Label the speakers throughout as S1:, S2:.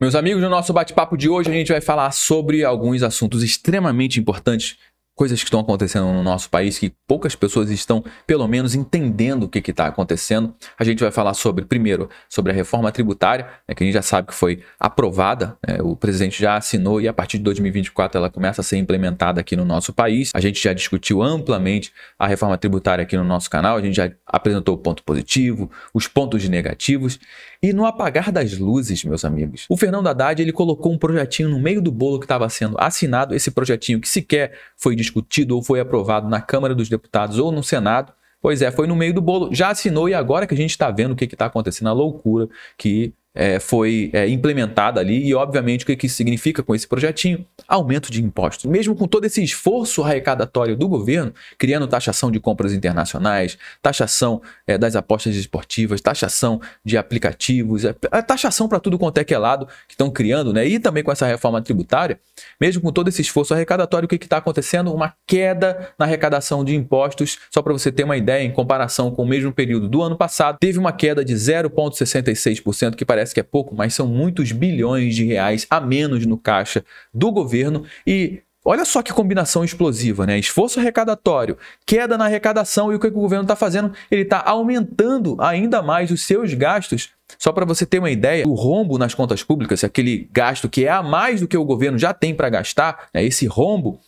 S1: Meus amigos, no nosso bate-papo de hoje a gente vai falar sobre alguns assuntos extremamente importantes, coisas que estão acontecendo no nosso país que poucas pessoas estão, pelo menos, entendendo o que está acontecendo. A gente vai falar sobre, primeiro, sobre a reforma tributária, que a gente já sabe que foi aprovada, o presidente já assinou e a partir de 2024 ela começa a ser implementada aqui no nosso país. A gente já discutiu amplamente a reforma tributária aqui no nosso canal, a gente já apresentou o ponto positivo, os pontos negativos. E no apagar das luzes, meus amigos, o Fernando Haddad ele colocou um projetinho no meio do bolo que estava sendo assinado, esse projetinho que sequer foi discutido ou foi aprovado na Câmara dos Deputados ou no Senado. Pois é, foi no meio do bolo, já assinou e agora que a gente está vendo o que está acontecendo, a loucura que foi implementada ali e, obviamente, o que isso significa com esse projetinho? Aumento de impostos. Mesmo com todo esse esforço arrecadatório do governo, criando taxação de compras internacionais, taxação das apostas esportivas, taxação de aplicativos, taxação para tudo quanto é que é lado que estão criando, né? E também com essa reforma tributária, mesmo com todo esse esforço arrecadatório, o que está acontecendo? Uma queda na arrecadação de impostos. Só para você ter uma ideia, em comparação com o mesmo período do ano passado, teve uma queda de 0,66%, que parece que é pouco, mas são muitos bilhões de reais a menos no caixa do governo. E olha só que combinação explosiva, né? Esforço arrecadatório, queda na arrecadação e o que o governo está fazendo? Ele está aumentando ainda mais os seus gastos. Só para você ter uma ideia, o rombo nas contas públicas, aquele gasto que é a mais do que o governo já tem para gastar, né? Esse rombo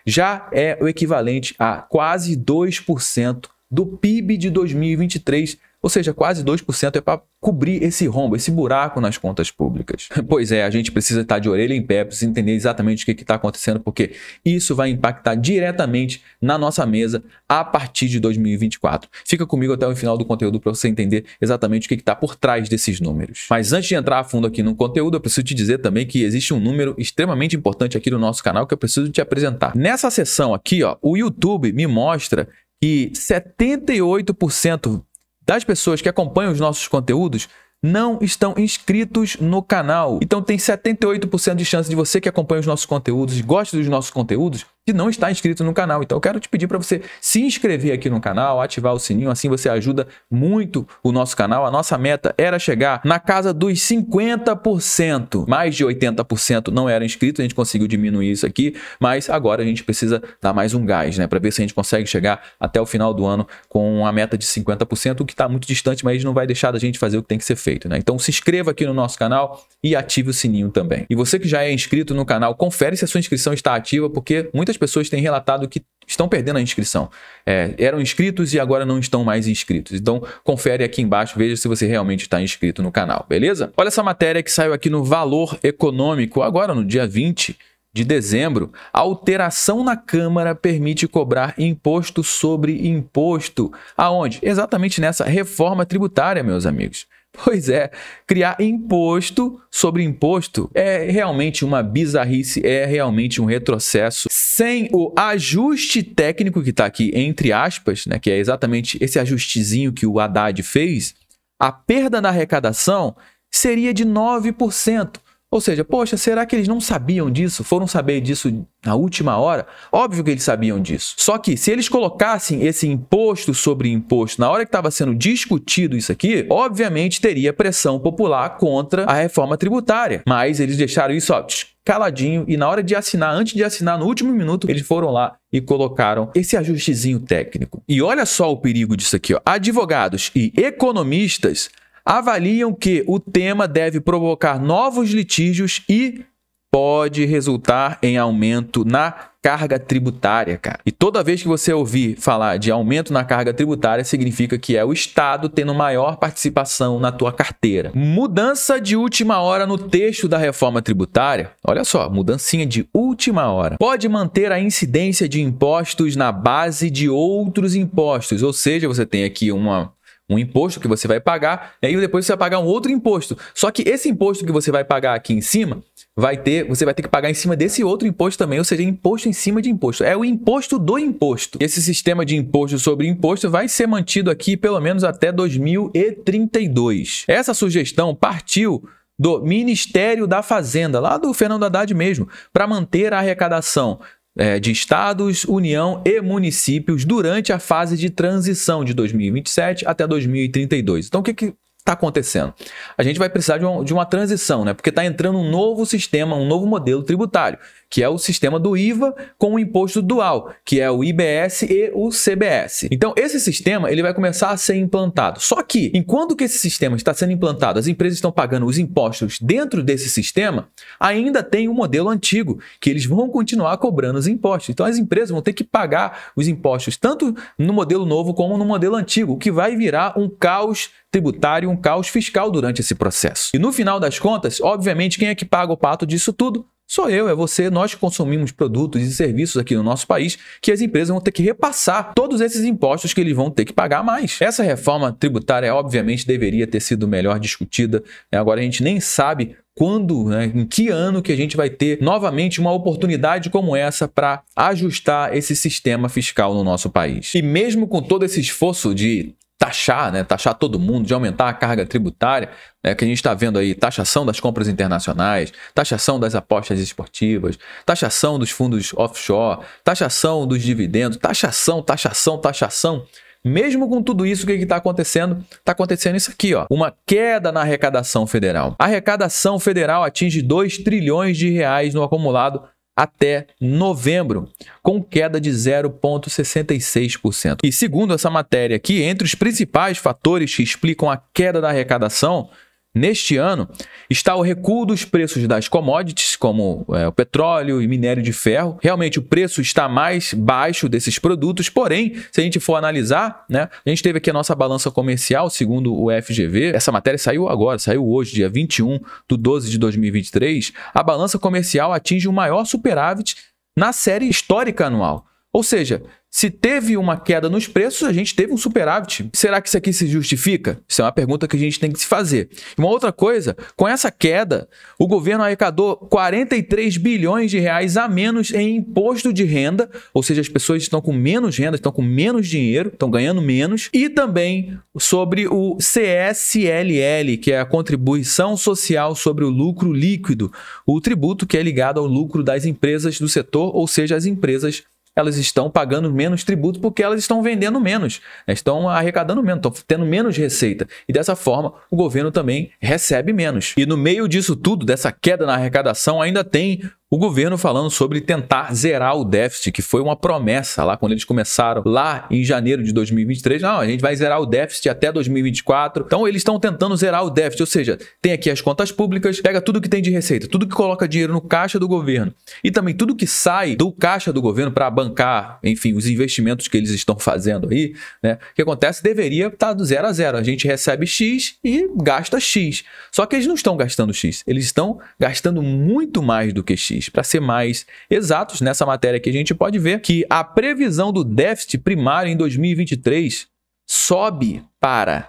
S1: já é o equivalente a quase 2% do PIB de 2023, ou seja, quase 2% é para cobrir esse rombo, esse buraco nas contas públicas. Pois é, a gente precisa estar de orelha em pé, precisa entender exatamente o que está acontecendo, porque isso vai impactar diretamente na nossa mesa a partir de 2024. Fica comigo até o final do conteúdo para você entender exatamente o que está por trás desses números. Mas antes de entrar a fundo aqui no conteúdo, eu preciso te dizer também que existe um número extremamente importante aqui no nosso canal que eu preciso te apresentar. Nessa seção aqui, ó, o YouTube me mostra que 78% das pessoas que acompanham os nossos conteúdos não estão inscritos no canal. Então tem 78% de chance de você que acompanha os nossos conteúdos, gosta dos nossos conteúdos, de não estar inscrito no canal. Então eu quero te pedir para você se inscrever aqui no canal, ativar o sininho, assim você ajuda muito o nosso canal. A nossa meta era chegar na casa dos 50%, mais de 80% não eram inscritos, a gente conseguiu diminuir isso aqui, mas agora a gente precisa dar mais um gás, né, para ver se a gente consegue chegar até o final do ano com a meta de 50%, o que está muito distante, mas não vai deixar da gente fazer o que tem que ser feito, né? Então se inscreva aqui no nosso canal e ative o sininho também. E você que já é inscrito no canal, confere se a sua inscrição está ativa, porque muitas pessoas têm relatado que estão perdendo a inscrição. Eram inscritos e agora não estão mais inscritos. Então, confere aqui embaixo, veja se você realmente está inscrito no canal, beleza? Olha essa matéria que saiu aqui no Valor Econômico, agora no dia 20 de dezembro. A alteração na Câmara permite cobrar imposto sobre imposto. Aonde? Exatamente nessa reforma tributária, meus amigos. Pois é, criar imposto sobre imposto é realmente uma bizarrice, é realmente um retrocesso. Sem o ajuste técnico que está aqui, entre aspas, né, que é exatamente esse ajustezinho que o Haddad fez, a perda na arrecadação seria de 9%. Ou seja, poxa, será que eles não sabiam disso? Foram saber disso na última hora? Óbvio que eles sabiam disso. Só que se eles colocassem esse imposto sobre imposto na hora que estava sendo discutido isso aqui, obviamente teria pressão popular contra a reforma tributária. Mas eles deixaram isso, ó, caladinho, e na hora de assinar, antes de assinar, no último minuto, eles foram lá e colocaram esse ajustezinho técnico. E olha só o perigo disso aqui, ó. Advogados e economistas avaliam que o tema deve provocar novos litígios e pode resultar em aumento na carga tributária, cara. E toda vez que você ouvir falar de aumento na carga tributária, significa que é o Estado tendo maior participação na tua carteira. Mudança de última hora no texto da reforma tributária. Olha só, mudancinha de última hora. Pode manter a incidência de impostos na base de outros impostos. Ou seja, você tem aqui um imposto que você vai pagar, e depois você vai pagar um outro imposto. Só que esse imposto que você vai pagar aqui em cima, você vai ter que pagar em cima desse outro imposto também, ou seja, imposto em cima de imposto. É o imposto do imposto. Esse sistema de imposto sobre imposto vai ser mantido aqui pelo menos até 2032. Essa sugestão partiu do Ministério da Fazenda, lá do Fernando Haddad mesmo, para manter a arrecadação de estados, União e municípios durante a fase de transição de 2027 até 2032. Então, o que está acontecendo? A gente vai precisar de uma transição, né? Porque está entrando um novo sistema, um novo modelo tributário, que é o sistema do IVA com o imposto dual, que é o IBS e o CBS. Então, esse sistema ele vai começar a ser implantado. Só que, enquanto que esse sistema está sendo implantado, as empresas estão pagando os impostos dentro desse sistema, ainda tem o modelo antigo, que eles vão continuar cobrando os impostos. Então, as empresas vão ter que pagar os impostos tanto no modelo novo como no modelo antigo, o que vai virar um caos tributário, um caos fiscal durante esse processo. E no final das contas, obviamente, quem é que paga o pato disso tudo? Sou eu, é você, nós que consumimos produtos e serviços aqui no nosso país, que as empresas vão ter que repassar todos esses impostos que eles vão ter que pagar mais. Essa reforma tributária, obviamente, deveria ter sido melhor discutida. Agora a gente nem sabe quando, né, em que ano que a gente vai ter novamente uma oportunidade como essa para ajustar esse sistema fiscal no nosso país. E mesmo com todo esse esforço de taxar, né, taxar todo mundo, de aumentar a carga tributária, né, que a gente está vendo aí, taxação das compras internacionais, taxação das apostas esportivas, taxação dos fundos offshore, taxação dos dividendos, taxação. Mesmo com tudo isso, o que está acontecendo? Está acontecendo isso aqui, ó, uma queda na arrecadação federal. A arrecadação federal atinge 2 trilhões de reais no acumulado até novembro, com queda de 0,66%. E segundo essa matéria aqui, entre os principais fatores que explicam a queda da arrecadação neste ano, está o recuo dos preços das commodities, como o petróleo e minério de ferro. Realmente o preço está mais baixo desses produtos, porém, se a gente for analisar, né, a gente teve aqui a nossa balança comercial, segundo o FGV, essa matéria saiu agora, saiu hoje, dia 21/12/2023, a balança comercial atinge o maior superávit na série histórica anual. Ou seja, se teve uma queda nos preços, a gente teve um superávit. Será que isso aqui se justifica? Isso é uma pergunta que a gente tem que se fazer. Uma outra coisa, com essa queda, o governo arrecadou 43 bilhões de reais a menos em imposto de renda, ou seja, as pessoas estão com menos renda, estão com menos dinheiro, estão ganhando menos, e também sobre o CSLL, que é a Contribuição Social sobre o Lucro Líquido, o tributo que é ligado ao lucro das empresas do setor, ou seja, as empresas elas estão pagando menos tributo porque elas estão vendendo menos, estão arrecadando menos, estão tendo menos receita. E dessa forma, o governo também recebe menos. E no meio disso tudo, dessa queda na arrecadação, ainda tem o governo falando sobre tentar zerar o déficit, que foi uma promessa lá quando eles começaram lá em janeiro de 2023. Não, a gente vai zerar o déficit até 2024. Então eles estão tentando zerar o déficit, ou seja, tem aqui as contas públicas, pega tudo que tem de receita, tudo que coloca dinheiro no caixa do governo e também tudo que sai do caixa do governo para bancar, enfim, os investimentos que eles estão fazendo aí, né? O que acontece? Deveria estar do 0 a 0. A gente recebe X e gasta X. Só que eles não estão gastando X, eles estão gastando muito mais do que X. Para ser mais exatos, nessa matéria aqui a gente pode ver que a previsão do déficit primário em 2023 sobe para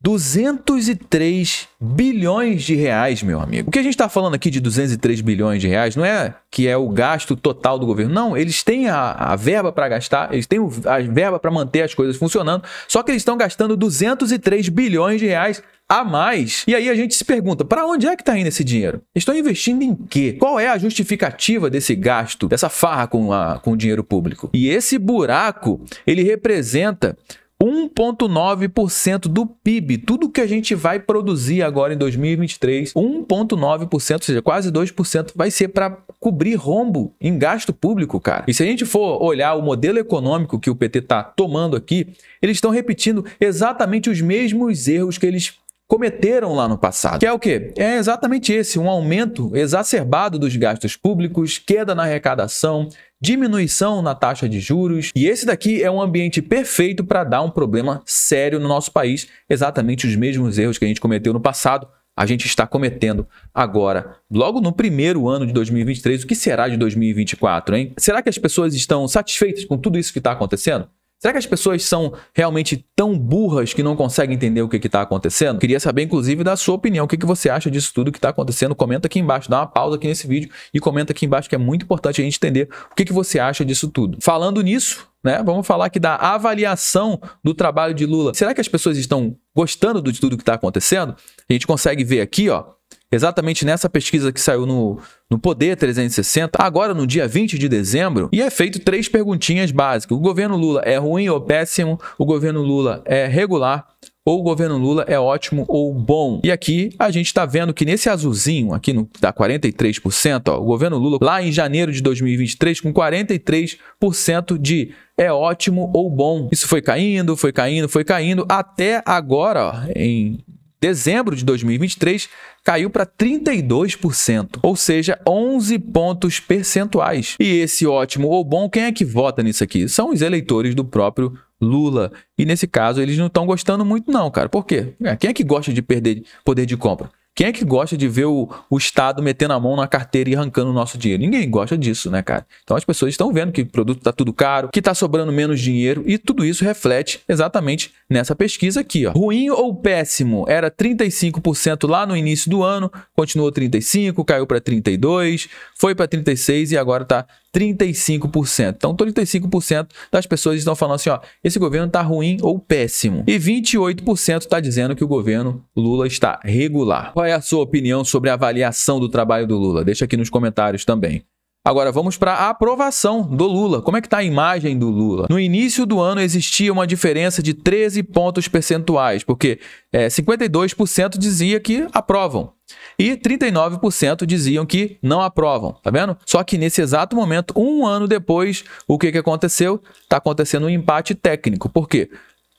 S1: 203 bilhões de reais, meu amigo. O que a gente está falando aqui de 203 bilhões de reais não é que é o gasto total do governo. Não, eles têm a verba para gastar, eles têm a verba para manter as coisas funcionando, só que eles estão gastando 203 bilhões de reais a mais. E aí a gente se pergunta, para onde é que está indo esse dinheiro? Estão investindo em quê? Qual é a justificativa desse gasto, dessa farra com o dinheiro público? E esse buraco, ele representa 1,9% do PIB, tudo que a gente vai produzir agora em 2023, 1,9%, ou seja, quase 2%, vai ser para cobrir rombo em gasto público, cara. E se a gente for olhar o modelo econômico que o PT está tomando aqui, eles estão repetindo exatamente os mesmos erros que eles cometeram lá no passado. Que é o quê? É exatamente esse, um aumento exacerbado dos gastos públicos, queda na arrecadação, diminuição na taxa de juros. E esse daqui é um ambiente perfeito para dar um problema sério no nosso país. Exatamente os mesmos erros que a gente cometeu no passado, a gente está cometendo agora, logo no primeiro ano de 2023. O que será de 2024, hein? Será que as pessoas estão satisfeitas com tudo isso que está acontecendo? Será que as pessoas são realmente tão burras que não conseguem entender o que está acontecendo? Queria saber, inclusive, da sua opinião. O que você acha disso tudo que está acontecendo? Comenta aqui embaixo, dá uma pausa aqui nesse vídeo e comenta aqui embaixo, que é muito importante a gente entender o que você acha disso tudo. Falando nisso, né, vamos falar aqui da avaliação do trabalho de Lula. Será que as pessoas estão gostando de tudo que está acontecendo? A gente consegue ver aqui, ó, exatamente nessa pesquisa que saiu no Poder 360, agora no dia 20 de dezembro, e é feito 3 perguntinhas básicas. O governo Lula é ruim ou péssimo? O governo Lula é regular ou o governo Lula é ótimo ou bom. E aqui a gente está vendo que nesse azulzinho, aqui no dá 43%, ó, o governo Lula lá em janeiro de 2023 com 43% de é ótimo ou bom. Isso foi caindo, foi caindo, foi caindo, até agora, ó, em dezembro de 2023, caiu para 32%, ou seja, 11 pontos percentuais. E esse ótimo ou bom, quem é que vota nisso aqui? São os eleitores do próprio Lula. E nesse caso, eles não estão gostando muito não, cara. Por quê? Quem é que gosta de perder poder de compra? Quem é que gosta de ver o Estado metendo a mão na carteira e arrancando o nosso dinheiro? Ninguém gosta disso, né, cara? Então as pessoas estão vendo que o produto está tudo caro, que está sobrando menos dinheiro e tudo isso reflete exatamente nessa pesquisa aqui, ó. Ruim ou péssimo? Era 35% lá no início do ano, continuou 35%, caiu para 32%, foi para 36% e agora está 35%. Então, 35% das pessoas estão falando assim, ó, esse governo está ruim ou péssimo. E 28% está dizendo que o governo Lula está regular. Qual é a sua opinião sobre a avaliação do trabalho do Lula? Deixa aqui nos comentários também. Agora vamos para a aprovação do Lula. Como é que está a imagem do Lula? No início do ano existia uma diferença de 13 pontos percentuais, porque 52% dizia que aprovam e 39% diziam que não aprovam, tá vendo? Só que nesse exato momento, um ano depois, o que aconteceu? Está acontecendo um empate técnico. Por quê?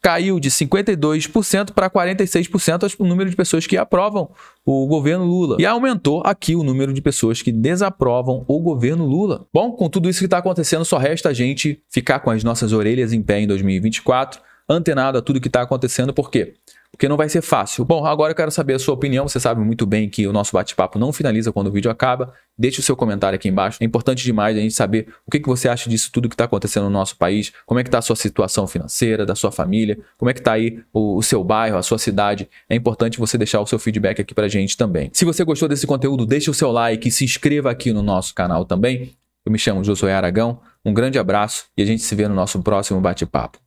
S1: Caiu de 52% para 46% o número de pessoas que aprovam o governo Lula. E aumentou aqui o número de pessoas que desaprovam o governo Lula. Bom, com tudo isso que está acontecendo, só resta a gente ficar com as nossas orelhas em pé em 2024, antenado a tudo que está acontecendo. Por quê? Porque não vai ser fácil. Bom, agora eu quero saber a sua opinião. Você sabe muito bem que o nosso bate-papo não finaliza quando o vídeo acaba. Deixe o seu comentário aqui embaixo. É importante demais a gente saber o que você acha disso tudo que está acontecendo no nosso país, como é que está a sua situação financeira, da sua família, como é que está aí o seu bairro, a sua cidade. É importante você deixar o seu feedback aqui pra gente também. Se você gostou desse conteúdo, deixe o seu like e se inscreva aqui no nosso canal também. Eu me chamo Josué Aragão. Um grande abraço e a gente se vê no nosso próximo bate-papo.